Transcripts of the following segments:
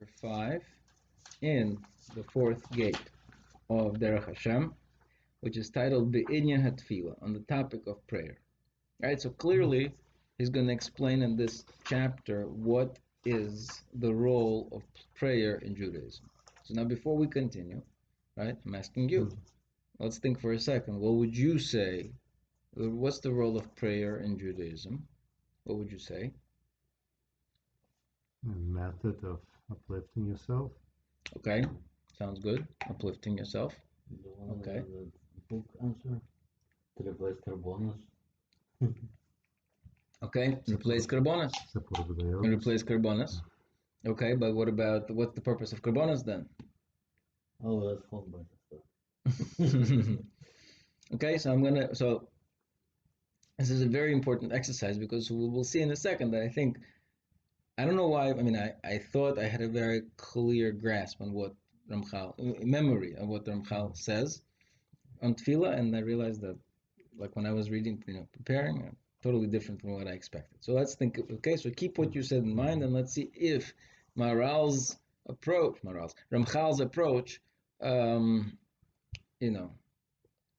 5 in the fourth gate of Derech HaShem, which is titled Be'inyan HaTfilah, on the topic of prayer. Right, so clearly he's going to explain in this chapter what is the role of prayer in Judaism. So now before we continue, right, I'm asking you, let's think for a second. What would you say? What's the role of prayer in Judaism? What would you say? A method of uplifting yourself. Okay, sounds good. Uplifting yourself. Okay. The book answer to replace carbonas. Okay, replace carbonas. Replace carbonas. Okay, but what's the purpose of carbonas then? Oh, that's home by stuff. Okay, so this is a very important exercise because we will see in a second that I don't know why, I thought I had a very clear grasp on what memory of what Ramchal says on Tefillah, and I realized that, like when I was reading, preparing, totally different from what I expected. So let's think, okay, so keep what you said in mind, and let's see if Ramchal's approach,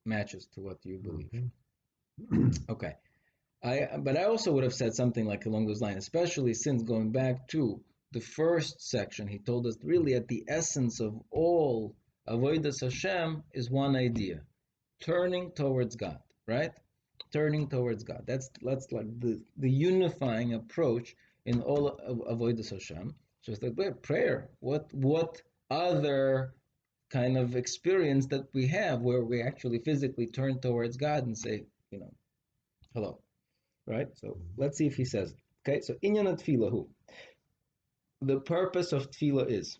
matches to what you believe. Okay. But I also would have said something like along those lines, especially since going back to the first section, he told us really at the essence of all avodas Hashem is one idea: turning towards God, right? Turning towards God. That's like the unifying approach in all of avodas Hashem. So it's like prayer. What other kind of experience that we have where we actually physically turn towards God and say, hello. Right? So let's see if he says it. Okay, so inyan tefillah, the purpose of tefillah is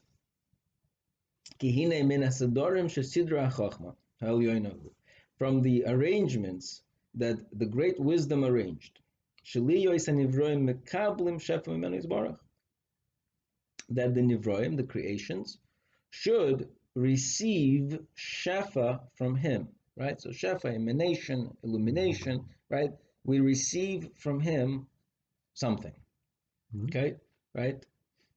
from the arrangements that the great wisdom arranged, that the nivroim, the creations, should receive shefa from him. Right? So shefa, emanation, illumination, right? We receive from him something. Okay, right?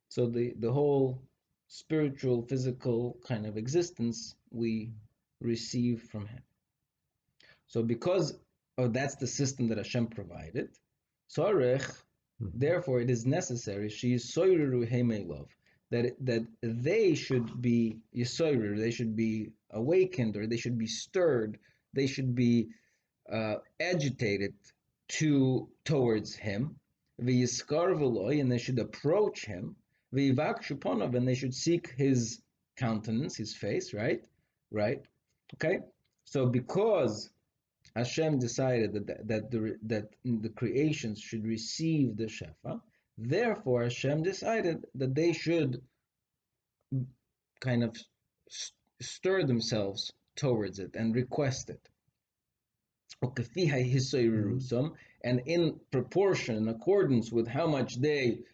So the whole spiritual, physical kind of existence we receive from him. So because that's the system that Hashem provided, therefore it is necessary that they should be yisoiru, they should be awakened, or they should be stirred, they should be agitated towards him, and they should approach him, and they should seek his countenance, his face, right? Okay. So because Hashem decided that the creations should receive the shefa, therefore Hashem decided that they should kind of stir themselves towards it and request it. And in proportion, in accordance with how much they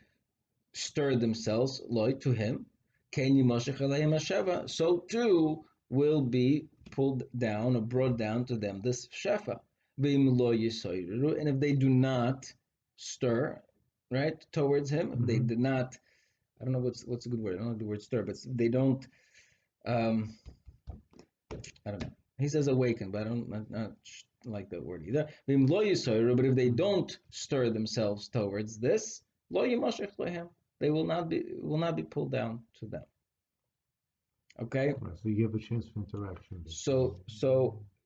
stir themselves to him, so too will be pulled down or brought down to them this shefa. And if they do not stir, right, towards him, if they did not, I don't know what's a good word, I don't know the word stir, but they don't, I don't know. He says awaken, but I'm not like that word either. But if they don't stir themselves towards this, they will not be pulled down to them. Okay. Right, so you have a chance for interaction. So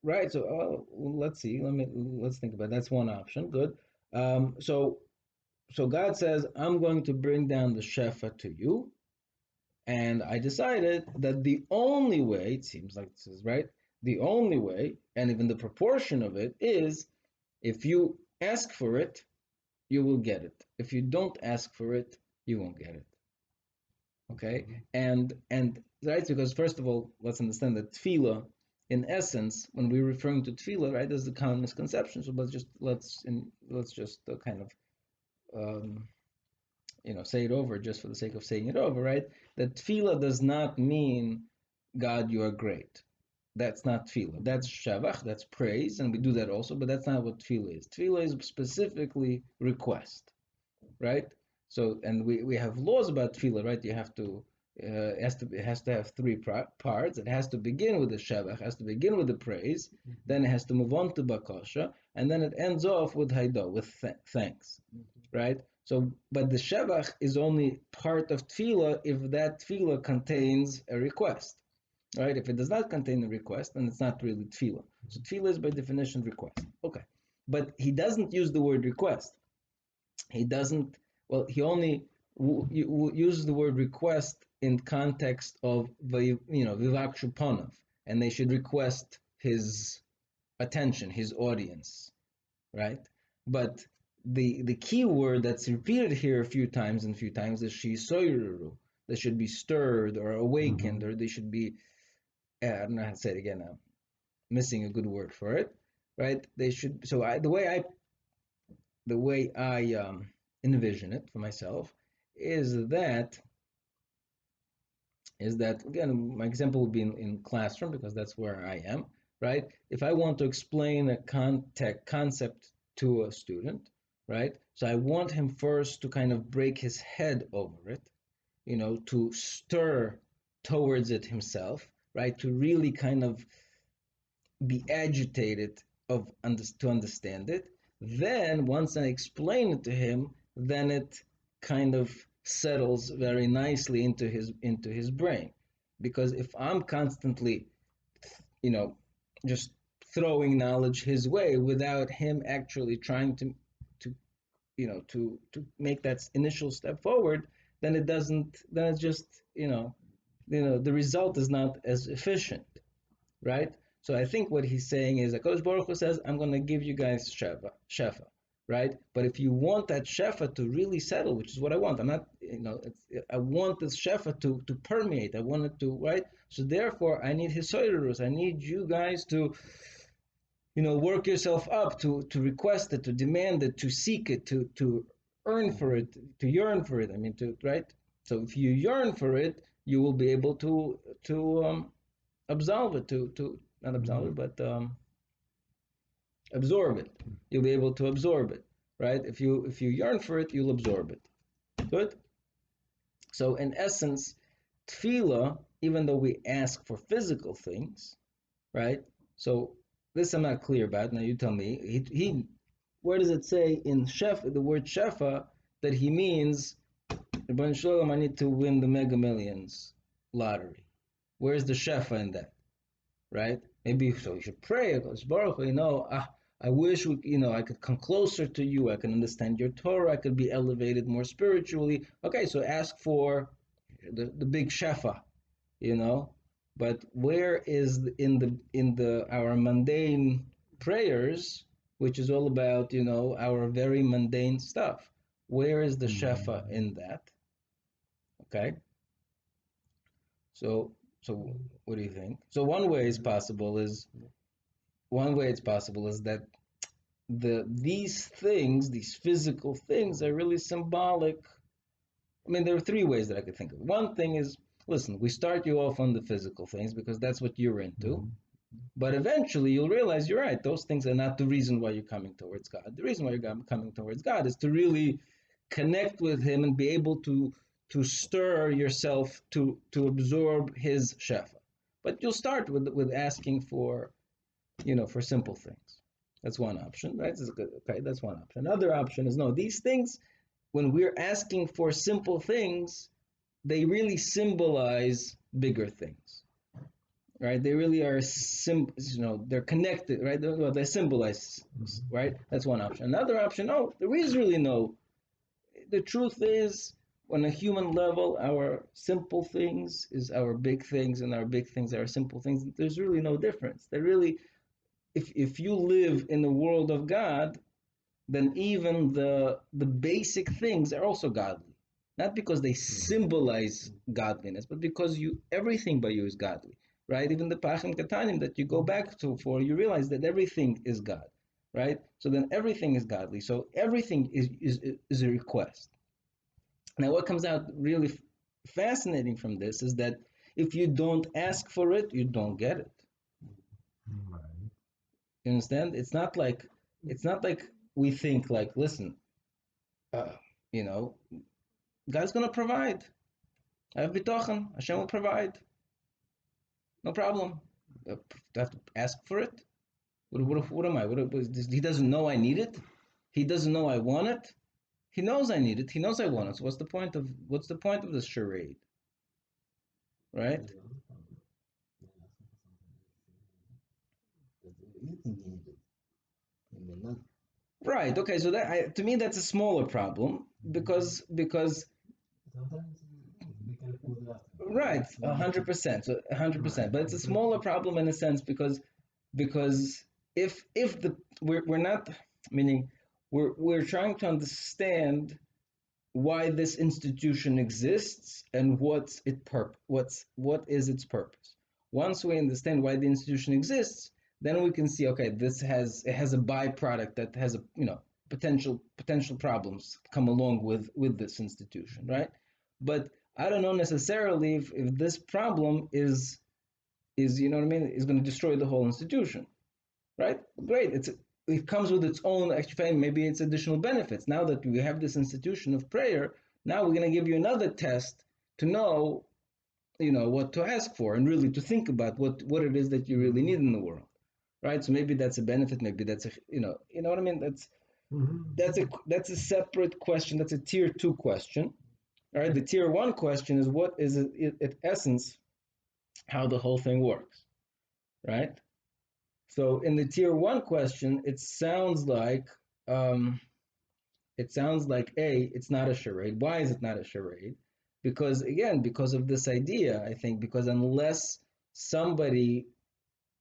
right. So let's see. Let's think about it. That's one option. Good. So God says, I'm going to bring down the shefa to you, and I decided that the only way, it seems like this is right, the only way, and even the proportion of it, is if you ask for it, you will get it. If you don't ask for it, you won't get it. Okay? And right, because first of all, let's understand that tefillah, in essence, when we're referring to tefillah, right, there's a common misconception. So let's just kind of say it over just for the sake of saying it over, right? That tefillah does not mean, God, you are great. That's not tefillah. That's shavach, that's praise, and we do that also, but that's not what tefillah is. Tefillah is specifically request, right? So, and we have laws about tefillah, right? You have to it has to have three parts. It has to begin with the shevach, has to begin with the praise, then it has to move on to bakosha, and then it ends off with haido, with thanks, right? So, but the shevach is only part of tefillah if that tefillah contains a request, right? If it does not contain a request, then it's not really tefillah. So tefillah is by definition request. Okay, but he doesn't use the word request. He doesn't. Well, he only uses the word request in context of vivakshu panav, and they should request his attention, his audience, right? But the key word that's repeated here a few times is shisoiruru. They should be stirred or awakened, or they should be. I don't know how to say it again. I'm missing a good word for it, right? They should. So the way I envision it for myself is that again, my example would be in classroom because that's where I am, right? If I want to explain a concept to a student, right? So I want him first to kind of break his head over it, to stir towards it himself, right? To really kind of be agitated to understand it. Then once I explain it to him, then it kind of settles very nicely into his brain. Because if I'm constantly, just throwing knowledge his way without him actually trying to make that initial step forward, then it doesn't. Then it's just the result is not as efficient, right? So I think what he's saying is that Kodesh Baruch Hu says, I'm going to give you guys shefa, right? But if you want that shefa to really settle, which is what I want, I want this shefa to permeate. I want it to, right? So therefore, I need hisoirus. I need you guys to, work yourself up to request it, to demand it, to seek it, to earn for it, to yearn for it. Right? So if you yearn for it, you will be able to absolve it, to not absolve it, but absorb it. You'll be able to absorb it, right? If you yearn for it, you'll absorb it. Good. So in essence, tefillah, even though we ask for physical things, right? So this I'm not clear about. Now you tell me. He where does it say in the word shefa, that he means, Rebbeinu Shalom, I need to win the Mega Millions lottery? Where's the shefa in that? Right? Maybe so you should pray, Baruch Hu, I wish I could come closer to you, I can understand your Torah, I could be elevated more spiritually. Okay, so ask for the big shefa, but where is in our mundane prayers, which is all about our very mundane stuff, where is the shefa in that? Okay, so what do you think? So one way it's possible is that these physical things are really symbolic. There are three ways that I could think of. One thing is, listen, we start you off on the physical things because that's what you're into. But eventually you'll realize you're right. Those things are not the reason why you're coming towards God. The reason why you're coming towards God is to really connect with Him and be able to stir yourself to absorb His shefa. But you'll start with asking for simple things. That's one option, right? Okay, that's one option. Another option is, no, these things, when we're asking for simple things, they really symbolize bigger things, right? They really are they're connected, right? They symbolize, right? That's one option. Another option, no, there is really no. The truth is, on a human level, our simple things is our big things, and our big things are simple things. There's really no difference. They really, if you live in the world of God, then even the basic things are also godly. Not because they symbolize godliness, but because everything by you is godly, right? Even the Pachim Katanim that you go back to you realize that everything is God, right? So then everything is godly. So everything is a request. Now what comes out really fascinating from this is that if you don't ask for it, you don't get it. Right. You understand? It's not like we think listen, God's going to provide. I have bitachon. Hashem will provide. No problem. I have to ask for it. What am I? He doesn't know I need it. He doesn't know I want it. He knows I need it. He knows I want it. So what's the point of this charade, right? Right. Okay. So to me that's a smaller problem because right, 100%. So 100%. But it's a smaller problem in a sense because if we're not, meaning we're trying to understand why this institution exists and what is its purpose. Once we understand why the institution exists, then we can see, okay, it has a byproduct that has a potential problems come along with this institution, right? But I don't know necessarily if this problem is you know what I mean, is going to destroy the whole institution, right? Great, it comes with its own, actually maybe it's additional benefits. Now that we have this institution of prayer, now we're going to give you another test to know what to ask for and really to think about what it is that you really need in the world, right? So maybe that's a benefit, maybe that's a you know what I mean, that's a separate question, that's a tier 2 question. All right, the tier 1 question is what is it at essence how the whole thing works, right? So in the tier 1 question, it sounds like it's not a charade. Why is it not a charade? Because again, because of this idea, I think, because unless somebody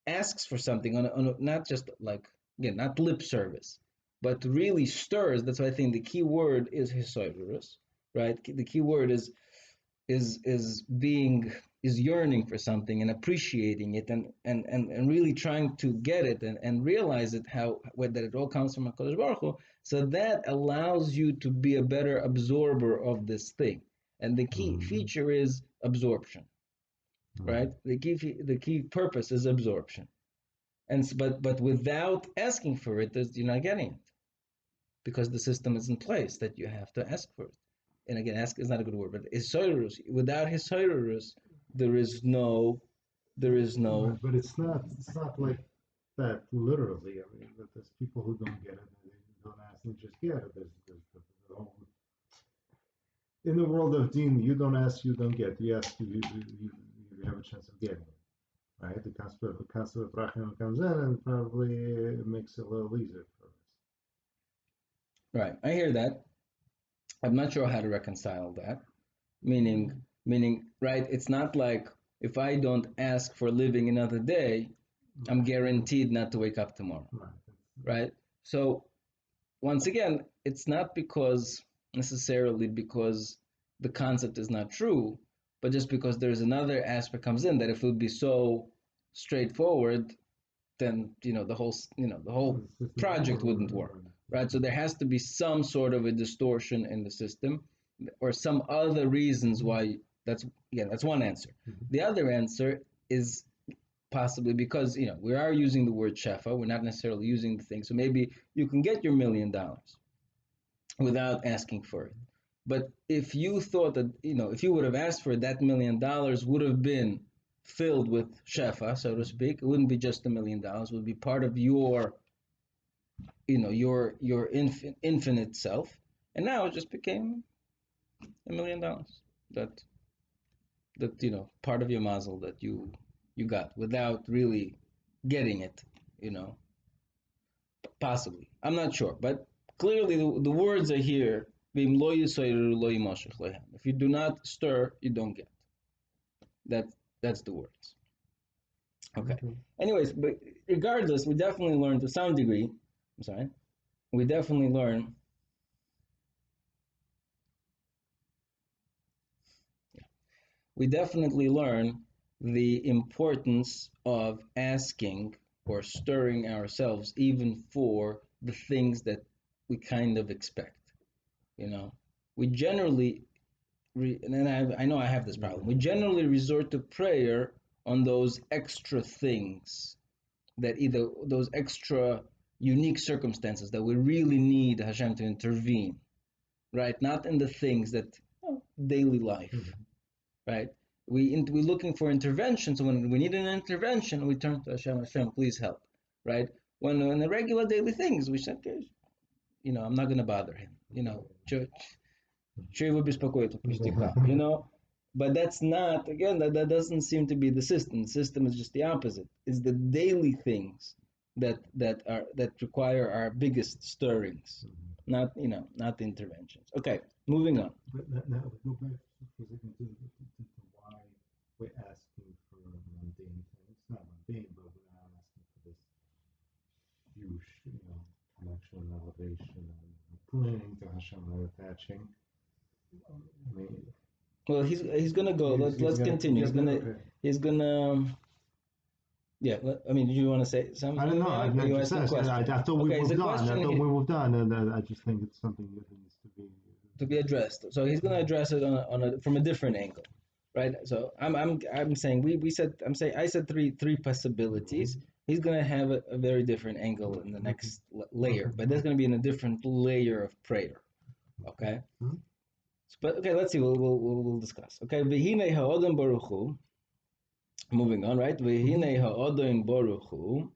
asks for something on not just like, again, not lip service, but really stirs. That's why I think the key word is hisoidorus, right? The key word is yearning for something and appreciating it and really trying to get it and realize it that it all comes from HaKadosh Baruch Hu. So that allows you to be a better absorber of this thing. And the key feature is absorption, right? The key purpose is absorption. But without asking for it, you're not getting it, because the system is in place that you have to ask for it. And again, ask is not a good word, but hisoirus. Without hisoirus, there is no. Right, but it's not like that literally. I mean, there's people who don't get it, and they don't ask, and just get it. There's the whole, in the world of Deen, you don't ask, you don't get. You ask, you have a chance of getting it, right? The concept of Rachim comes in and probably makes it a little easier for us. Right, I hear that. I'm not sure how to reconcile that. Meaning, right? It's not like if I don't ask for living another day, I'm guaranteed not to wake up tomorrow, right? So once again, it's not necessarily because the concept is not true, but just because there's another aspect comes in that if it would be so straightforward, then the whole project wouldn't work, right? So there has to be some sort of a distortion in the system, or some other reasons why. That's one answer. The other answer is possibly because we are using the word shefa, we're not necessarily using the thing. So maybe you can get your $1 million without asking for it. But if you thought that if you would have asked for it, that $1 million would have been filled with shefa, so to speak. It wouldn't be just $1 million. It would be part of your infinite self. And now it just became $1 million. That part of your mazel that you got without really getting it, possibly. I'm not sure, but clearly the words are here. If you do not stir, you don't get. That's the words. Okay. Anyways, but regardless, we definitely learn to some degree. I'm sorry. We definitely learn. We definitely learn the importance of asking or stirring ourselves, even for the things that we kind of expect. We generally, and I know I have this problem. We generally resort to prayer on those extra things, that either those extra unique circumstances that we really need Hashem to intervene, right? Not in the things that daily life. right? We're looking for intervention. So when we need an intervention, we turn to Hashem. Hashem, please help, right? When in the regular daily things, we say, okay, I'm not going to bother him. But that's not, again, that doesn't seem to be the system. The system is just the opposite. It's the daily things that require our biggest stirrings, not the interventions. Okay, moving on. But now we go back for a second to why we're asking for mundane things. Not mundane, but we're not asking for this huge, connection and elevation and clinging to Hashem and attaching. I mean, well, he's gonna go. Let's continue. He's gonna. Yeah, I mean, do you want to say something? I don't know. I thought we moved on. I thought we moved on, and I just think it's something that needs to be addressed. So he's going to address it from a different angle, right? So I'm saying I said three possibilities. He's going to have a very different angle in the next layer, but there's going to be in a different layer of prayer. Okay. Mm-hmm. But okay, let's see. We'll discuss. Okay, v'hinei ha'odem baruch hu. Moving on, right? V'hinei ha'odem baruch hu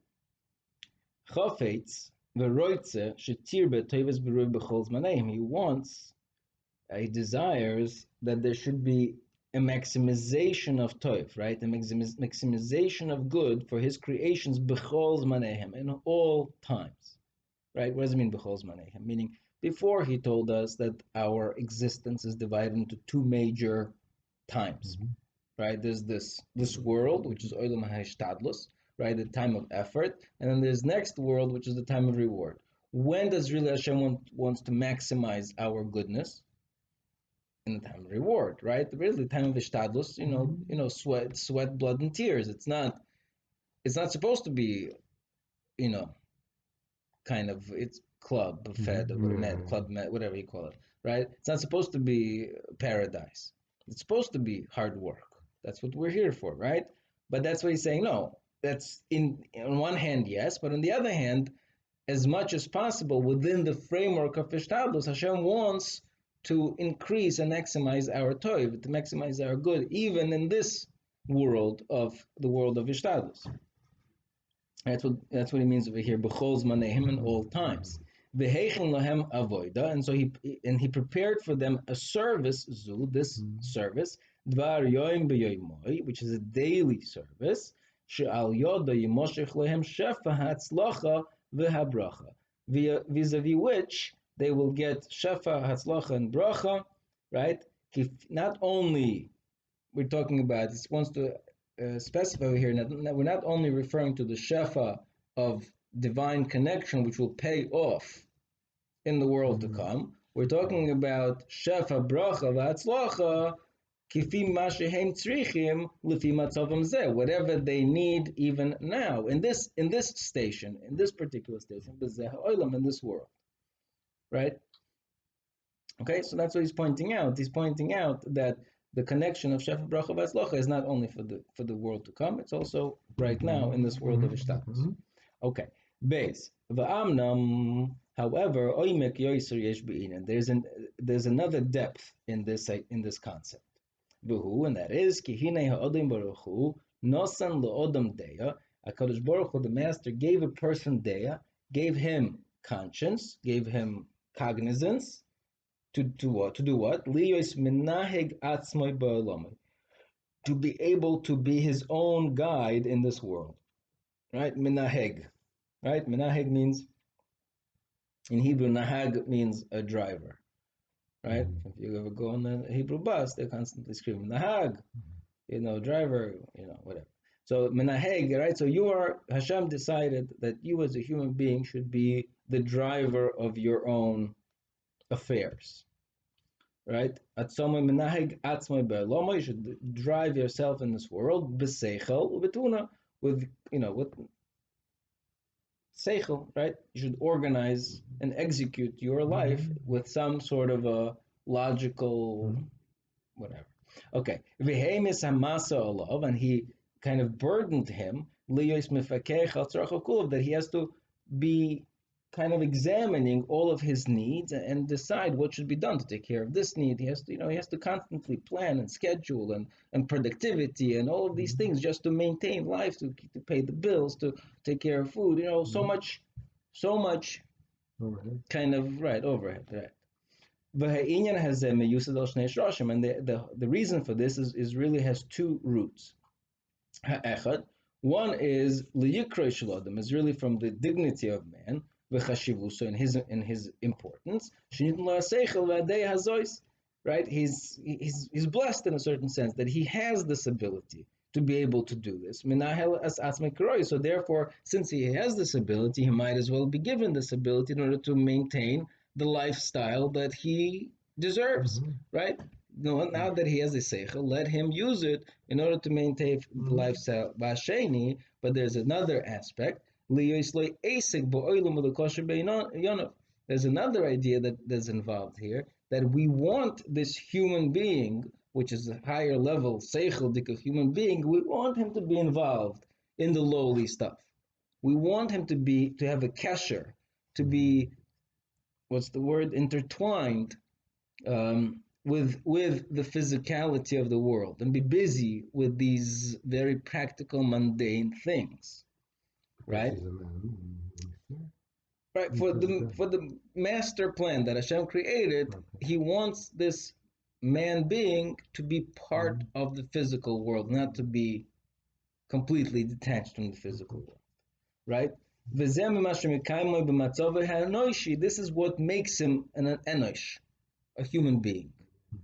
chafetz v'roitze shetirbe toivos b'ruv b'chol zmaneim. He desires that there should be a maximization of toiv, right? A maximization of good for his creations b'chol zmaneim, in all times, right? What does it mean b'chol zmaneim? Meaning, before he told us that our existence is divided into two major times, right? There's this world, which is olam ha'ishtadlus, right? The time of effort, and then there's next world, which is the time of reward. When does really Hashem wants to maximize our goodness? In the time of reward, right? Really, the time of ishtadlus, sweat, blood, and tears. It's not supposed to be, kind of, it's club fed or club med, whatever you call it, right? It's not supposed to be paradise. It's supposed to be hard work. That's what we're here for, right? But that's what he's saying. No, that's on one hand, yes, but on the other hand, as much as possible within the framework of ishtadlus, Hashem wants to increase and maximize our toiv, to maximize our good, even in this world of ishtadlus. That's what he means over here. B'chol zmanehim, in all times. V'heichen lahem avoida, and so he prepared for them a service, this service, dvar yoim b'yoimoi, which is a daily service. She'al yoda yimoshech lahem shefa hatzlacha v'habracha, vis-a-vis which they will get shefa, hatzlacha, and bracha, right? Not only we're talking about, this wants to specify here, we're not only referring to the shefa of divine connection, which will pay off in the world to come. We're talking about shefa, bracha, v'hatzlacha, kifi ma shehem tzrichim lefi matzavam zeh, whatever they need even now, in this station, in this particular station, b'zeh ha'olam, in this world. Right? Okay, so that's what he's pointing out. He's pointing out that the connection of Shefa, Bracha, V'Hatzlacha is not only for the world to come, it's also right now in this world of Ishtadlus. Okay, base. V'amnam, however, oimek yoiser yesh be'inan. There's another depth in this concept. V'hu, and that is ki hinei ha'odem baruch hu nosan le'odam deya. HaKadosh Baruch Hu, the Master, gave a person deya, gave him conscience, gave him cognizance, to do what? Liyos minaheg atzmoi ba'olomai, to be able to be his own guide in this world, right? Minaheg, right? Minaheg means, in Hebrew, nahag means a driver, right? If you ever go on the Hebrew bus, they're constantly screaming nahag, driver, whatever. So minaheg, right? So Hashem decided that you as a human being should be the driver of your own affairs, right? Atzomai minaheg atzmai be'olomai, you should drive yourself in this world b'seichel ubetuna, with seichel, right? You should organize and execute your life with some sort of a logical whatever. Okay, v'heimis hamasa olav, and he kind of burdened him liyos mifakech al tzarach kulav, that he has to be kind of examining all of his needs and decide what should be done to take care of this need. He has to, he has to constantly plan and schedule and productivity and all of these things just to maintain life, to pay the bills, to take care of food. So much Overhead. kind of overhead. Right. V'ha'inyan hazeh meyusad al shnei shloshim, and the reason for this is really has two roots. Ha'echad, one is liyikrei shel adam, is really from the dignity of man, v'chashivuso, in his importance. Shenitn lo haseichel v'adei hazois, right? He's blessed in a certain sense that he has this ability to be able to do this. Minahel as atzmei, so therefore, since he has this ability, he might as well be given this ability in order to maintain the lifestyle that he deserves, right? Now that he has a seichel, let him use it in order to maintain the lifestyle. But there's another aspect. There's another idea that's involved here, that we want this human being, which is a higher level seichel human being, we want him to be involved in the lowly stuff. We want him to have a kesher, to be, intertwined with the physicality of the world and be busy with these very practical, mundane things, right? Right. For the master plan that Hashem created, He wants this man being to be part of the physical world, not to be completely detached from the physical world, right? This is what makes him an enosh, a human being,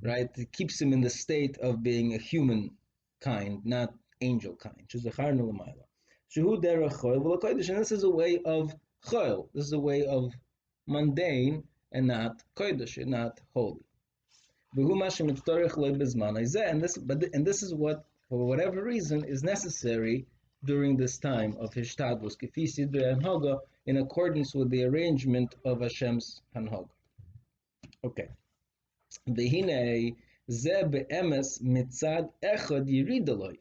right? It keeps him in the state of being a human kind, not angel kind. And this is a way of chol. This is a way of mundane and not kodesh, not holy. And this is what, for whatever reason, is necessary during this time of Hishtadlus, Kefi Sidrei Hanhoga, in accordance with the arrangement of Hashem's Hanhoga. Okay. V'hinei ze be'emes mitzad echad yiridaloi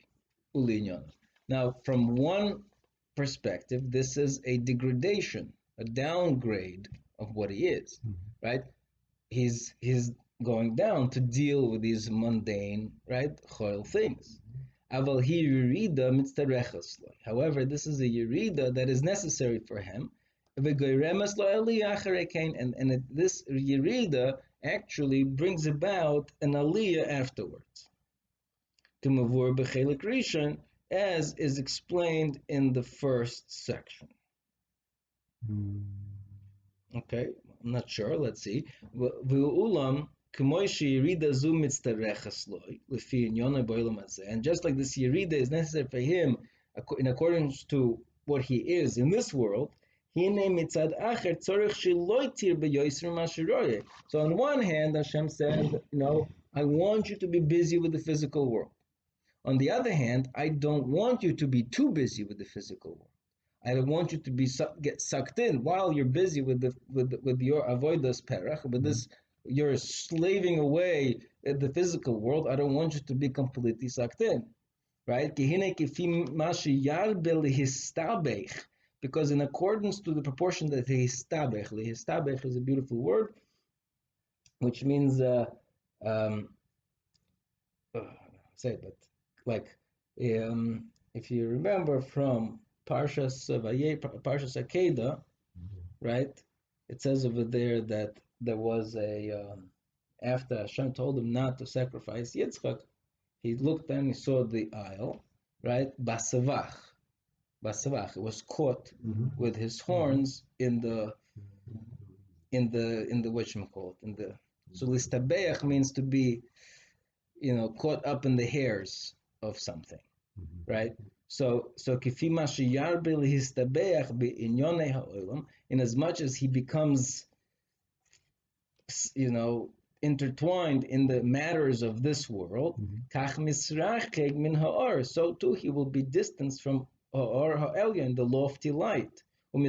ulinyana. Now, from one perspective, this is a degradation, a downgrade of what he is, right? He's going down to deal with these mundane, right, choil things. Aval hi yirida mitzarechas lo. However, this is a yirida that is necessary for him. V'goyremes lo aliyah acharei kain, and this yirida actually brings about an aliyah afterwards. K'mavur b'chelik rishon, as is explained in the first section. Okay, I'm not sure. Let's see. V'ulam k'moishi yirida zu mitzarechas lo lefi inyonei b'olam hazeh, and just like this yirida is necessary for him in accordance to what he is in this world. So on one hand, Hashem said, I want you to be busy with the physical world. On the other hand, I don't want you to be too busy with the physical world. I don't want you to get sucked in while you're busy with your avodas perach, with this, you're slaving away at the physical world. I don't want you to be completely sucked in, right? Because in accordance to the proportion that lehistabech is a beautiful word, which means say it, but like if you remember from Parshas Akeda, right? It says over there that there was after Hashem told him not to sacrifice Yitzchak, he looked and he saw the isle, right? Basavach. It was caught with his horns in the whatchamacallit, so listabeach means to be, caught up in the hairs of something, right? So kifi ma sheyarbe listabeach beinyonei ha'olam, in as much as he becomes, intertwined in the matters of this world, kach misracheg min ha'or, so too he will be distanced from or ha'elyon, the lofty light, and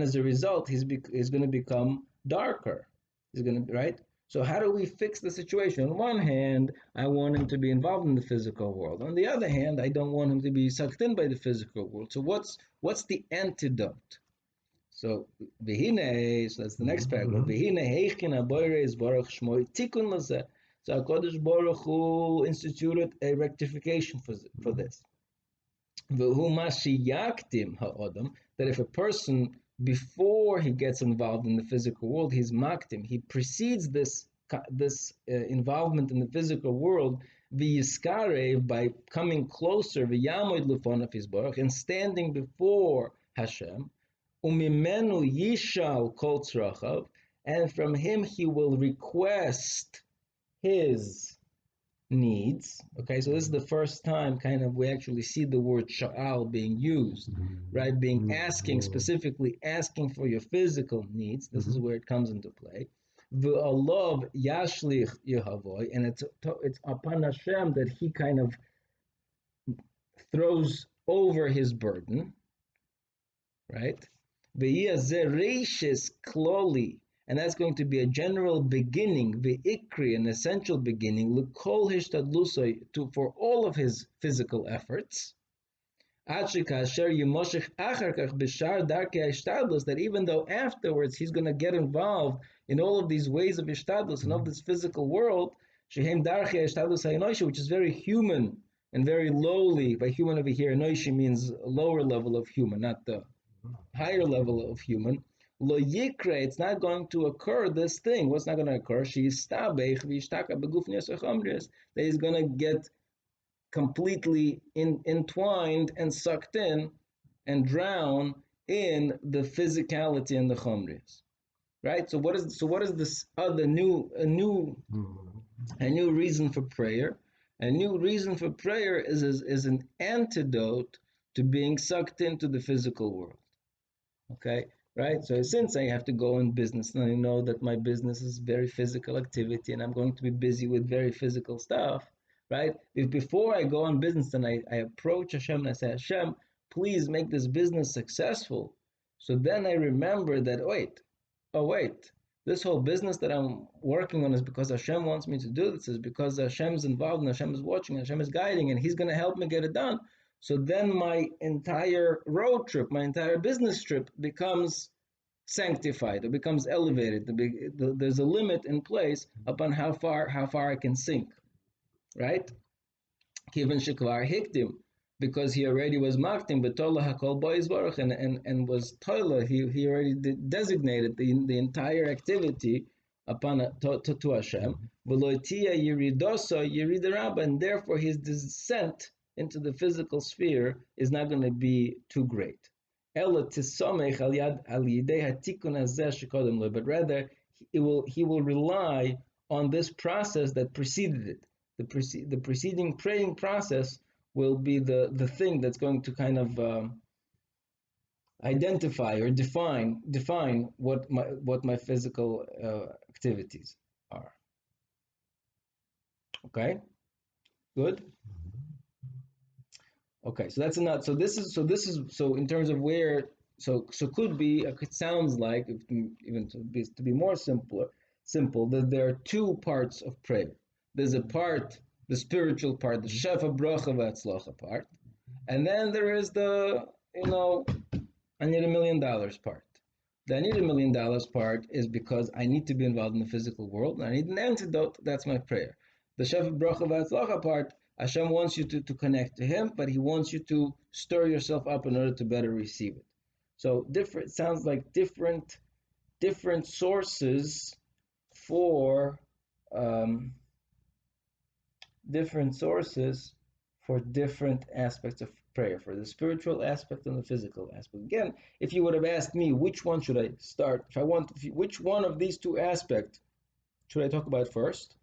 as a result, he's going to become darker. He's going to, right? So how do we fix the situation? On one hand, I want him to be involved in the physical world. On the other hand, I don't want him to be sucked in by the physical world. So what's the antidote? So v'hine, so that's the next paragraph. V'hine heichin haboreis baruch shmoi tikun lazeh. So HaKadosh Baruch Hu instituted a rectification for this. V'hu mashi yaktim ha'odam, that if a person, before he gets involved in the physical world, he's maktim, he precedes this involvement in the physical world, v'yiskarev, by coming closer, v'yamoid lufonav yisbarach, and standing before Hashem, umimenu yishal kol tzrachav, and from him he will request his needs. Okay, so this is the first time kind of we actually see the word sha'al being used, right? Being asking, specifically asking for your physical needs. This is where it comes into play. V'alav yashlich yehavoy, and it's upon Hashem that he kind of throws over his burden, right? V'yazeh reishis kloli, and that's going to be a general beginning, v'ikri, an essential beginning, l'kol hishtadlusoi, for all of his physical efforts. That even though afterwards he's going to get involved in all of these ways of ishtadlus and of this physical world, which is very human and very lowly. By human over here, enoishi means a lower level of human, not the higher level of human. Lo yikre, it's not going to occur, this thing. What's not going to occur? That he's going to get completely entwined and sucked in and drown in the physicality and the chomrius. Right? So what is this other new reason for prayer? A new reason for prayer is an antidote to being sucked into the physical world. Okay? Right? So since I have to go in business and I know that my business is very physical activity and I'm going to be busy with very physical stuff, right? If before I go on business and I approach Hashem and I say, Hashem, please make this business successful. So then I remember that, wait, this whole business that I'm working on is because Hashem wants me to do this, is because Hashem's involved and Hashem is watching, Hashem is guiding, and He's going to help me get it done. So then my entire road trip, my entire business trip becomes sanctified, it becomes elevated. There's a limit in place upon how far I can sink, right? Kivan shekvar hiktim, because he already was maktim, but tola hakol bois baruch, and was tola, he already designated the entire activity upon to Hashem. Veloitia yiridosa yiridoraba, and therefore his descent into the physical sphere is not going to be too great. Ela tisomech al yidei hatikun hazeh shekodem lo, but rather he will rely on this process that preceded it. The preceding praying process will be the thing that's going to kind of identify or define what my physical activities are. Okay, good. Okay, so that's enough. So this is in terms of where could be, it sounds like, even to be more simple that there are two parts of prayer. There's a part, the spiritual part, the shefa bracha v'atzlacha part, and then there is the I need $1 million part. The I need $1 million part is because I need to be involved in the physical world and I need an antidote. That's my prayer. The shefa bracha v'atzlacha part, Hashem wants you to connect to Him, but He wants you to stir yourself up in order to better receive it. So sounds like different sources for different aspects of prayer, for the spiritual aspect and the physical aspect. Again, if you would have asked me which one should I start, which one of these two aspects should I talk about first?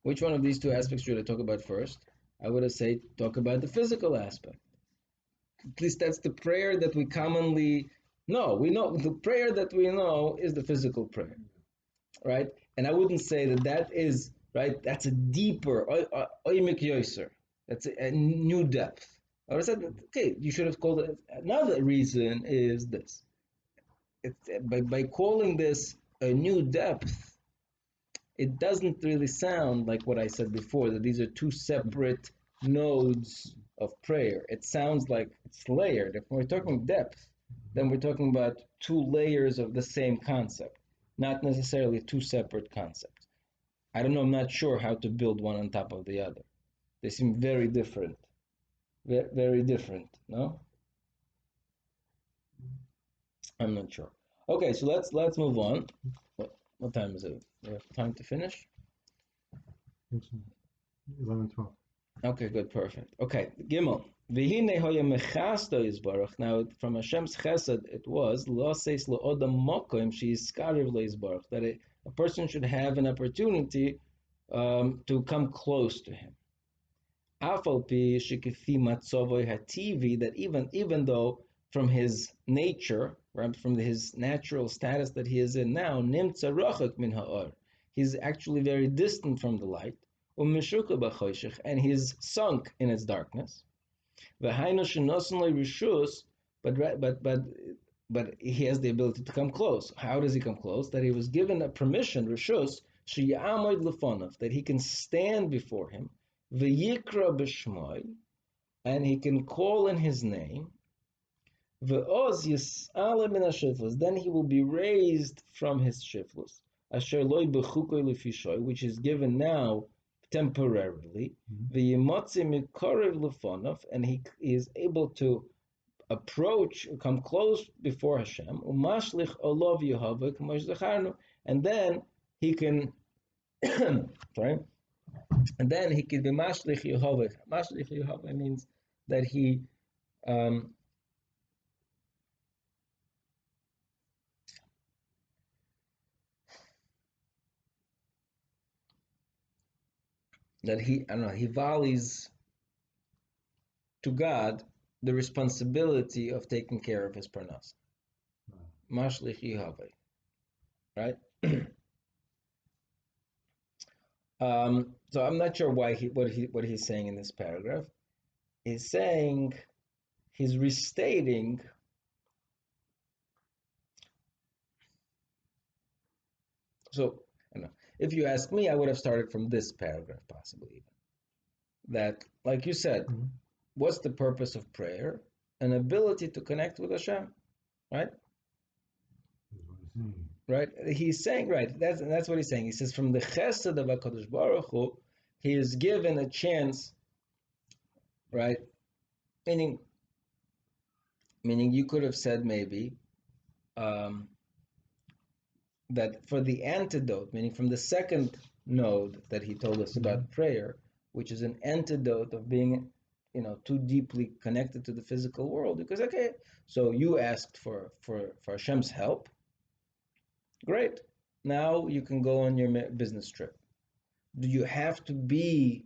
Which one of these two aspects should I talk about first? I would have said talk about the physical aspect. At least that's the prayer that we commonly know. We know the prayer that we know is the physical prayer, right? And I wouldn't say that is, right, that's a deeper, oimik yoser. That's a new depth. I would have said, okay, you should have called it. Another reason is this. By calling this a new depth, it doesn't really sound like what I said before, that these are two separate nodes of prayer. It sounds like it's layered. If we're talking depth, then we're talking about two layers of the same concept, not necessarily two separate concepts. I don't know, I'm not sure how to build one on top of the other. They seem very different. Very different, no? I'm not sure. Okay, so let's move on. What time is it? We have time to finish? 11, 12. Okay, good, perfect. Okay, Gimel. V'hine hoya mechasta yizbarach. Now, from Hashem's chesed, it was lo seis lo odam mokoim sheyiskariv lo yizbarach, that a person should have an opportunity to come close to him. Afal pi shikifi matzovoy hativi, that even though from his nature, right, from his natural status that he is in now, nimtza rachak min ha'or, he's actually very distant from the light, and he's sunk in its darkness. But he has the ability to come close. How does he come close? That he was given a permission, rishus, that he can stand before him, v'yikra b'shmoi, and he can call in his name, v'oz yis'ale min hashiflus, then he will be raised from his shiflus, asher loy b'chukoy lefishoy, which is given now temporarily, v'yimotzi mikorev lefonav, and he is able to approach, come close before Hashem, umashlich olav Yehovah k'mosh zacharnu, and then he can, sorry, and then he can be mashlich Yehovah. Mashlich Yehovah means that he he volleys to God the responsibility of taking care of his parnas. Mashlich Yehovah, right? So I'm not sure what he's saying in this paragraph. He's restating so I don't know. If you ask me, I would have started from this paragraph, possibly even. That, like you said, what's the purpose of prayer? An ability to connect with Hashem, right? Right? He's saying, right, that's what he's saying. He says, from the chesed of HaKadosh Baruch Hu, he is given a chance, right? Meaning you could have said maybe that for the antidote, meaning from the second node that he told us about prayer, which is an antidote of being, too deeply connected to the physical world. Because so you asked for Hashem's help. Great. Now you can go on your business trip. Do you have to be,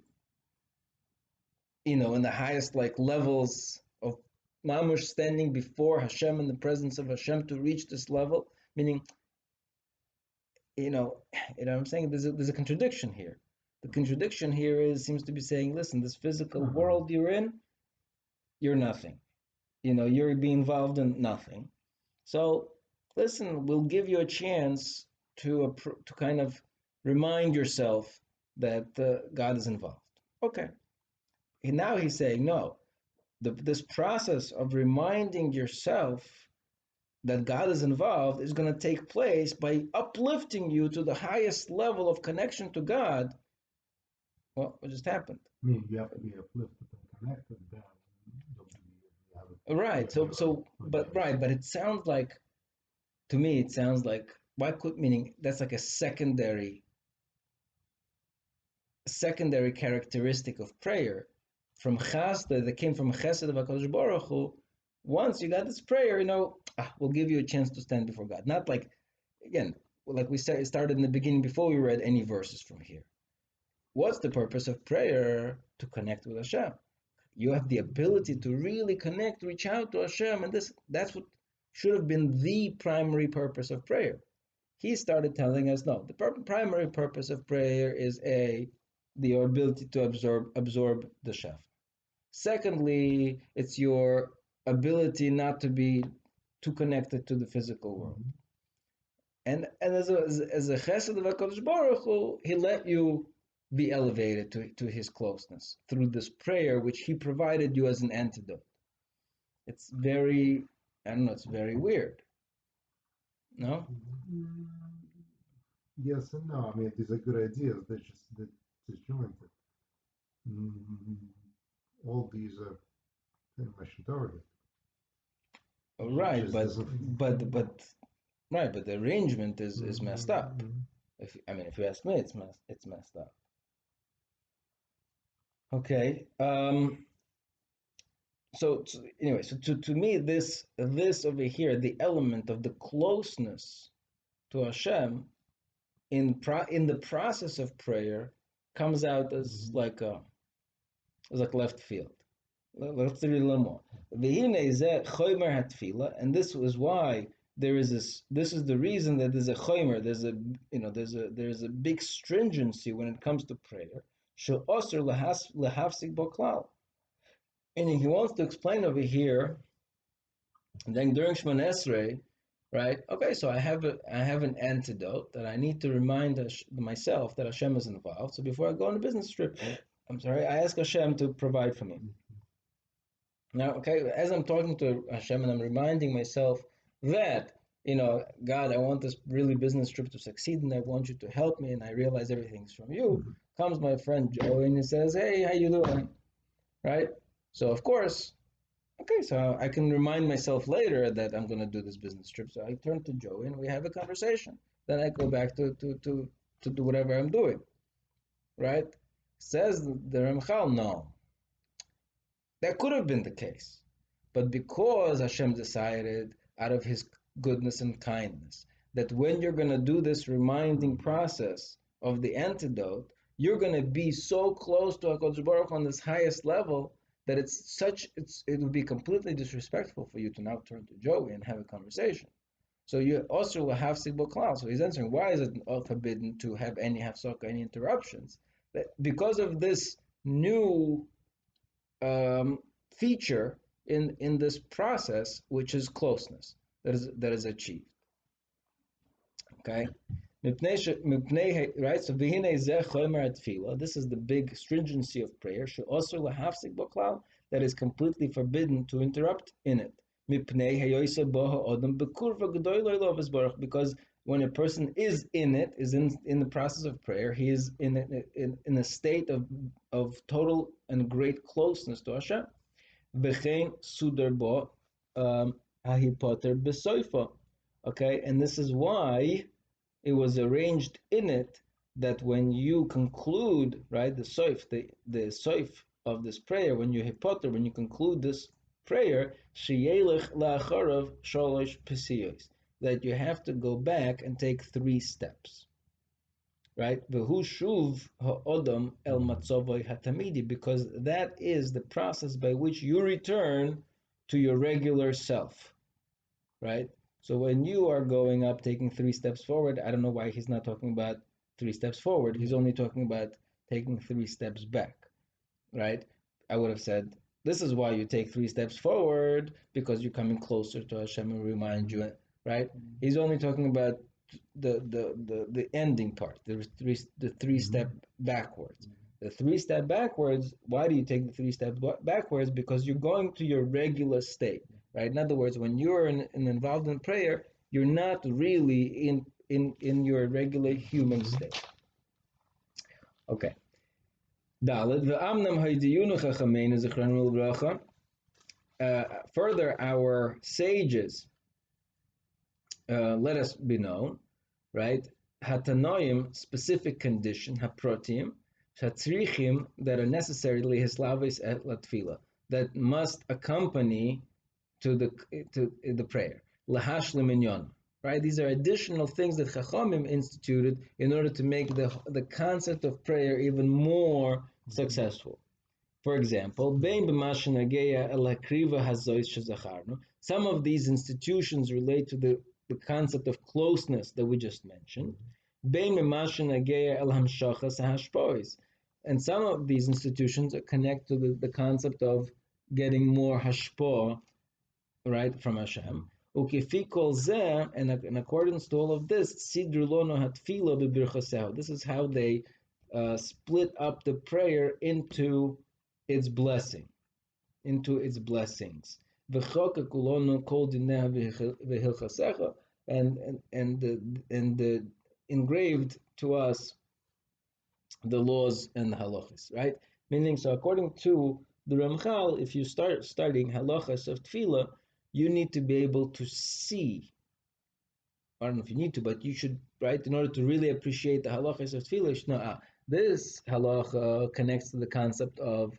in the highest levels of mamush, standing before Hashem in the presence of Hashem to reach this level? Meaning, I'm saying there's a contradiction here. The contradiction here seems to be saying, listen, this physical world you're in, you're nothing. You're being involved in nothing. So, listen, we'll give you a chance to kind of remind yourself that God is involved. Okay. And now he's saying, no, this process of reminding yourself that God is involved is going to take place by uplifting you to the highest level of connection to God. Well, what just happened? You have to be uplifted and connected. Right. But it sounds like, to me, meaning that's like a secondary characteristic of prayer from chesed that came from chesed of HaKadosh Baruch Hu. Once you got this prayer, we'll give you a chance to stand before God. Not like, again, like we said, it started in the beginning before we read any verses from here. What's the purpose of prayer? To connect with Hashem. You have the ability to really connect, reach out to Hashem, and that's what should have been the primary purpose of prayer. He started telling us, no, the primary purpose of prayer is the ability to absorb the shaf. Secondly, it's your ability not to be too connected to the physical world. And as a chesed of HaKadosh Baruch Hu, he let you be elevated to his closeness through this prayer, which he provided you as an antidote. It's very, I don't know, it's very weird. No? Yes and no. I mean, these are good ideas. They're just disjointed. All these are pretty much in target. Right, but the arrangement is messed up. If you ask me, it's messed up. Okay. So anyway, so to me, this over here, the element of the closeness to Hashem in the process of prayer comes out as like left field. Let's read a little more. And this was why there is this. This is the reason that there's a chomer. There's a big stringency when it comes to prayer. And he wants to explain over here. And then during Shemon Esrei, right? Okay, so I have an antidote that I need to remind myself that Hashem is involved. So before I go on a business trip, I ask Hashem to provide for me. Now, okay, as I'm talking to Hashem and I'm reminding myself that, God, I want this really business trip to succeed and I want you to help me and I realize everything's from you, comes my friend Joe and he says, hey, how you doing? Right? So, of course, okay, so I can remind myself later that I'm going to do this business trip. So I turn to Joey and we have a conversation. Then I go back to do whatever I'm doing, right? Says the Ramchal, no. That could have been the case. But because Hashem decided out of his goodness and kindness that when you're going to do this reminding process of the antidote, you're going to be so close to HaKadosh Baruch Hu on this highest level that it would be completely disrespectful for you to now turn to Joey and have a conversation. So you also will have Sigbal Klal. So he's answering, why is it forbidden to have any hafsaka, any interruptions? Because of this new feature in this process, which is closeness that is achieved. Okay? Right? So this is the big stringency of prayer. That is completely forbidden to interrupt in it. Because when a person is in it, is in the process of prayer, he is in a state of total and great closeness to Hashem. Okay, and this is why it was arranged in it that when you conclude, right, the soif of this prayer, when you conclude this prayer, that you have to go back and take 3 steps, right? Because that is the process by which you return to your regular self, right? So when you are going up, taking 3 steps forward, I don't know why he's not talking about 3 steps forward. He's only talking about taking 3 steps back, right? I would have said, this is why you take 3 steps forward, because you're coming closer to Hashem and remind you, right? He's only talking about the ending part, the 3 step backwards. The 3 step backwards, why do you take the 3 steps backwards? Because you're going to your regular state. Right? In other words, when you're involved in prayer, you're not really in your regular human state. Okay. Further, our sages let us be known, right? Hatanoim, specific condition, haprotim, shatrichim, that are necessary lihislavis et latfila, that must accompany to the prayer. Lahashlim minyan, right? These are additional things that Chachamim instituted in order to make the concept of prayer even more successful. For example, some of these institutions relate to the concept of closeness that we just mentioned. And some of these institutions connect to the concept of getting more hashpah, right, from Hashem. And in accordance to all of this, this is how they split up the prayer into its blessings. v'chokek ulonu kol dineh v'hilchasecha, and the engraved to us the laws and the halachas, right? Meaning, so according to the Ramchal, if you start studying halachas of tefillah, you need to be able to see. I don't know if you need to, but you should, right? In order to really appreciate the halachas of tefillah, you should know, this halacha connects to the concept of,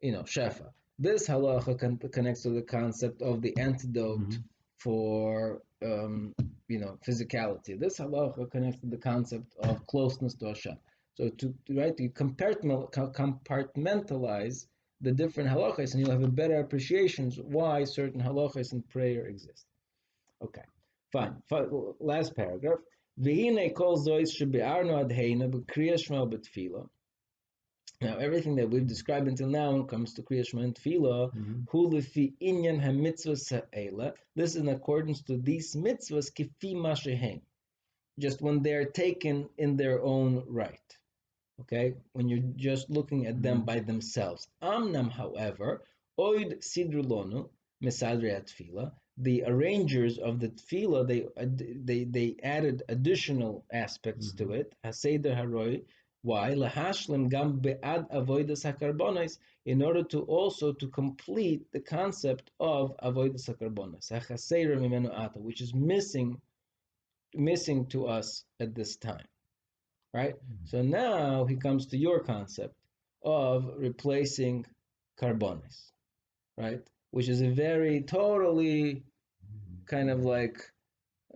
shefa. This halacha connects to the concept of the antidote for, physicality. This halacha connects to the concept of closeness to Hashem. So to compartmentalize the different halachas, and you'll have a better appreciation why certain halachas in prayer exist. Okay, fine. Last paragraph. V'hinei kol zois shebe'arnu adheina b'kriyas shema b'tefillah. Now, everything that we've described until now when it comes to Kriya Shema and Tefillah, hu lefi inyan ha-mitzvahs ha'ela, this is in accordance to these mitzvahs kifi ma shehem, just when they're taken in their own right. Okay, when you're just looking at them by themselves. Amnam, however, oid sidrulonu mesadri atfila. The arrangers of the tefillah, they added additional aspects to it. Haseder haroi. Why? Lahashlim gam be'ad avodas hakarbonos, in order to also to complete the concept of avodas hakarbonos, hachaseira mimenu ata, which is missing to us at this time. Right? So now he comes to your concept of replacing carbonis, right? Which is a very totally kind of like,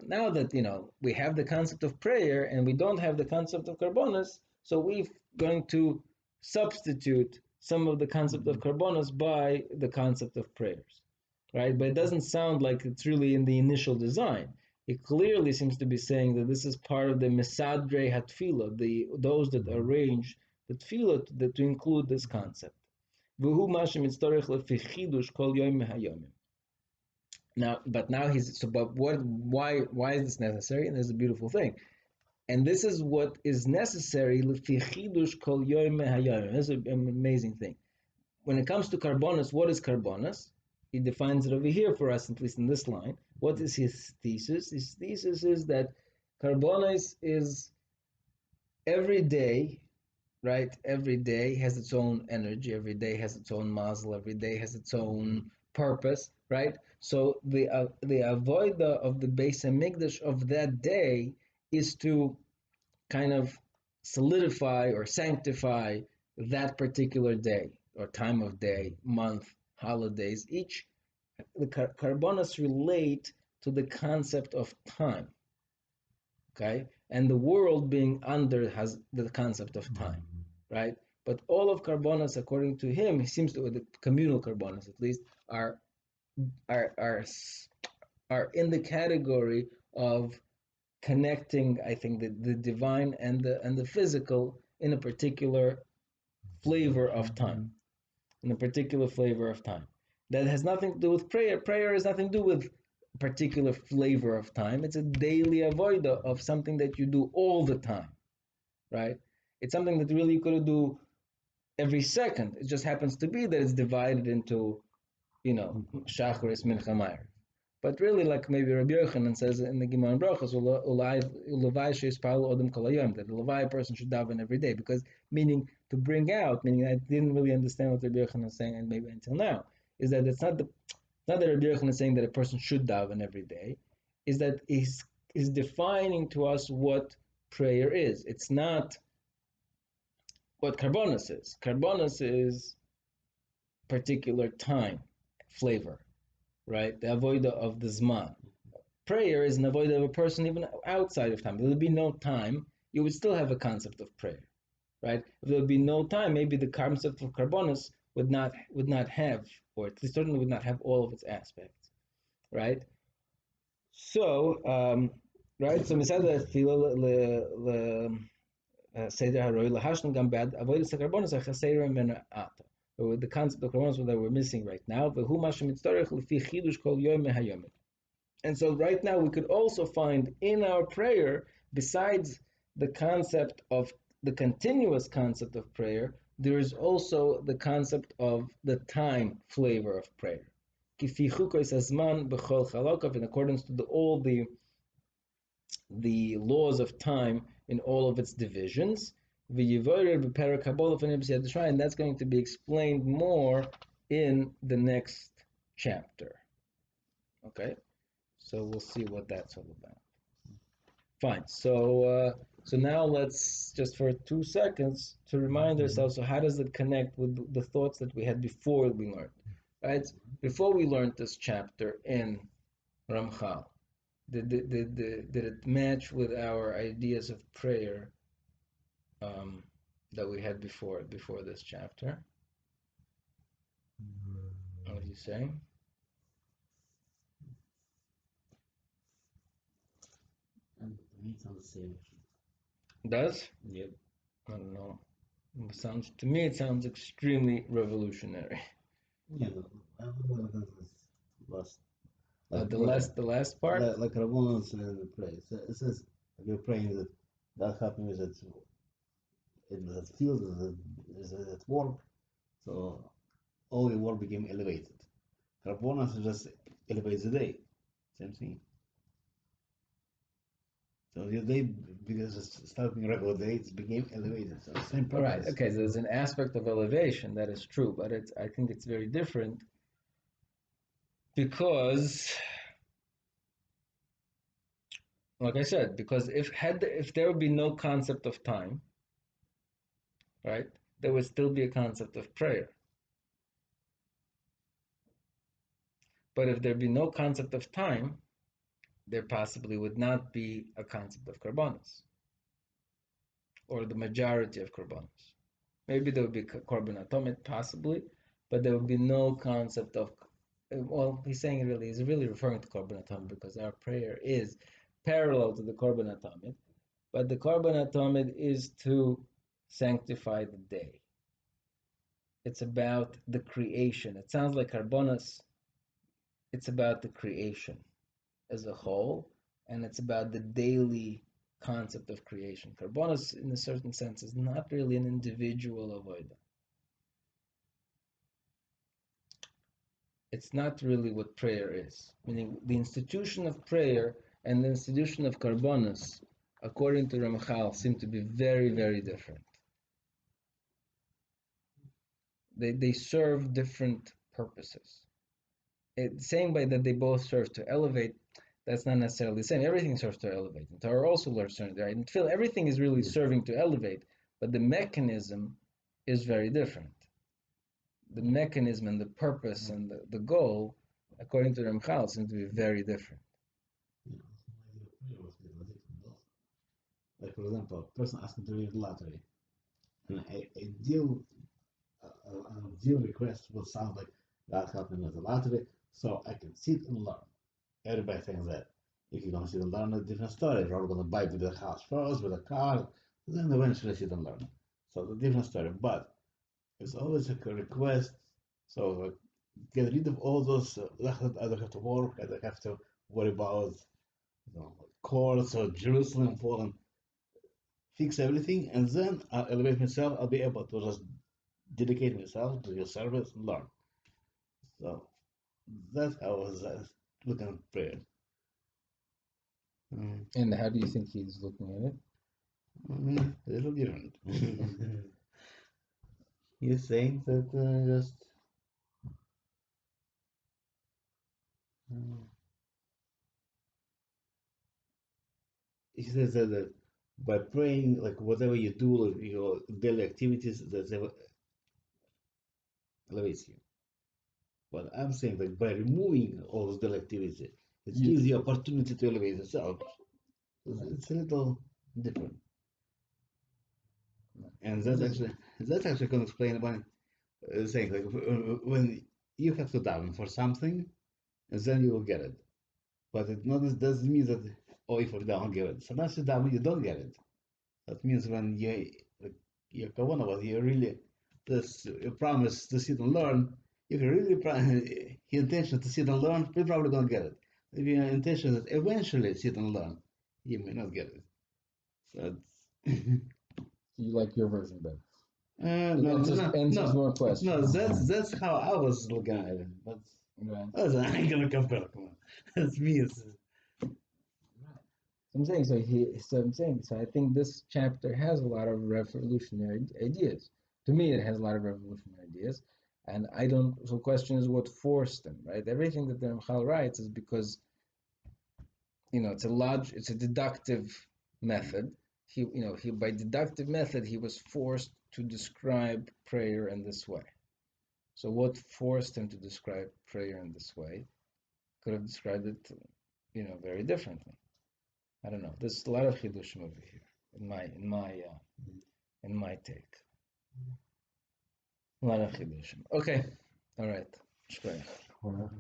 now that, we have the concept of prayer and we don't have the concept of carbonis, so we're going to substitute some of the concept of carbonis by the concept of prayers, right? But it doesn't sound like it's really in the initial design. It clearly seems to be saying that this is part of the mesadrei hatfila, those that arrange the tefillah to include this concept. Now, but why is this necessary? And there's a beautiful thing. And this is what is necessary. This is an amazing thing. When it comes to carbonis, what is carbonis? He defines it over here for us, at least in this line. What is his thesis? His thesis is that carbonis is every day, right? Every day has its own energy. Every day has its own mazel. Every day has its own purpose, right? So the avodah of the Beis Hamikdash of that day is to kind of solidify or sanctify that particular day or time of day, month, holidays. The carbonos relate to the concept of time, okay? And the world being under has the concept of time, right? But all of carbonos, according to him, he seems to, the communal carbonos at least, are in the category of connecting, I think, the divine and the physical in a particular flavor of time. In a particular flavor of time. That has nothing to do with prayer. Prayer has nothing to do with a particular flavor of time. It's a daily avodah of something that you do all the time, right? It's something that really you could do every second. It just happens to be that it's divided into, shacharis, mincha, ma'ariv. But really, like maybe Rabbi Yochanan says in the Gemara Brachos, that the Levi person should daven every day, because meaning to bring out, meaning I didn't really understand what Rabbi Yochanan is saying, and maybe until now, is that it's not that Rabbi Yochanan is saying that a person should daven every day, is that is defining to us what prayer is. It's not what karbonos is. Karbonos is particular time, flavor. Right, the avodah of the zman. Prayer is an avodah of a person even outside of time. There would be no time, you would still have a concept of prayer, right? If there would be no time, maybe the concept of carbonos would not have, or at least certainly would not have all of its aspects, right? So, right. So, misada tefillah seder haroi lahashnu gam bad avodah carbonos achaseira men ata. The concept of carbonos that we're missing right now. And so right now we could also find in our prayer, besides the concept of the continuous concept of prayer, there is also the concept of the time flavor of prayer. kifi chukos hazman b'chol chalokav, in accordance to all the laws of time in all of its divisions. V'yivorer b'perek habolov and b'siyat d'shrei, and that's going to be explained more in the next chapter. Okay, so we'll see what that's all about. Fine. So now let's just for 2 seconds to remind ourselves. So how does it connect with the thoughts that we had before we learned? Right. Before we learned this chapter in Ramchal, did it match with our ideas of prayer that we had before this chapter? What do you say? And to me, it sounds the same. Does? Yep. I don't know. To me, it sounds extremely revolutionary. Yeah, last. The last part. Like Rabban said in the prayer, it says you're praying that God help me that in that field is at work, so all your work became elevated. Rabban just elevates the day, same thing. So your day, because it's starting regular day, it became elevated. So same purpose. Right. Okay. So there's an aspect of elevation that is true, but I think it's very different because, like I said, because if there would be no concept of time, right, there would still be a concept of prayer. But if there be no concept of time, there possibly would not be a concept of korbanos, or the majority of korbanos. Maybe there would be korban atomit, possibly, but there would be no concept of. Well, he's really referring to korban atomit because our prayer is parallel to the korban atomit, but the korban atomit is to sanctify the day. It's about the creation. It sounds like korbanos. It's about the creation as a whole, and it's about the daily concept of creation. Korbanos, in a certain sense, is not really an individual avodah. It's not really what prayer is. Meaning, the institution of prayer and the institution of korbanos, according to Ramchal, seem to be very, very different. They serve different purposes. Saying by that they both serve to elevate, that's not necessarily the same. Everything serves to elevate. And Torah also learns certain, right? And everything is really serving to elevate, but the mechanism is very different. The mechanism and the purpose and the goal, according to Ramchal, seem to be very different. Like, for example, a person asking to win the lottery, and a deal request will sound like God help me with the lottery, so I can sit and learn. Everybody thinks that if you're going to sit and learn, a different story. You're going to buy the house first with a car, then eventually sit and learn. So the different story. But it's always a request. So get rid of all those. I don't have to work. I don't have to worry about courts or Jerusalem falling. Fix everything, and then I'll elevate myself. I'll be able to just dedicate myself to your service and learn. So that's how I was looking at prayer. And how do you think he's looking at it? A little different. He's saying that just he says that by praying, like whatever you do, like your daily activities, that elevates you. But I'm saying that by removing all those daily activities, it gives you opportunity to elevate yourself. It's a little different. And that's actually can explain about saying like when you have to daven for something, and then you will get it. But it not doesn't mean that if you don't get it. Sometimes you daven, you don't get it. That means when your kavanah was you really you promise to sit and learn. If you really your intention to sit and learn, you're probably gonna get it. If your intention is eventually sit and learn, you may not get it. So You like your version better. No, answers more questions. No, that's how I was looking at it. But Right. I ain't gonna compare. Come on, it's me. It's So I'm saying, so I think this chapter has a lot of revolutionary ideas. To me, it has a lot of revolutionary ideas, and I don't. So, the question is, what forced them, right? Everything that the Ramchal writes is because it's a deductive method. He by deductive method he was forced to describe prayer in this way. So, what forced him to describe prayer in this way? Could have described it, very differently. I don't know. There's a lot of chidushim over here in my take. A lot of chidushim. Okay, all right. Shkoyach. Whatever.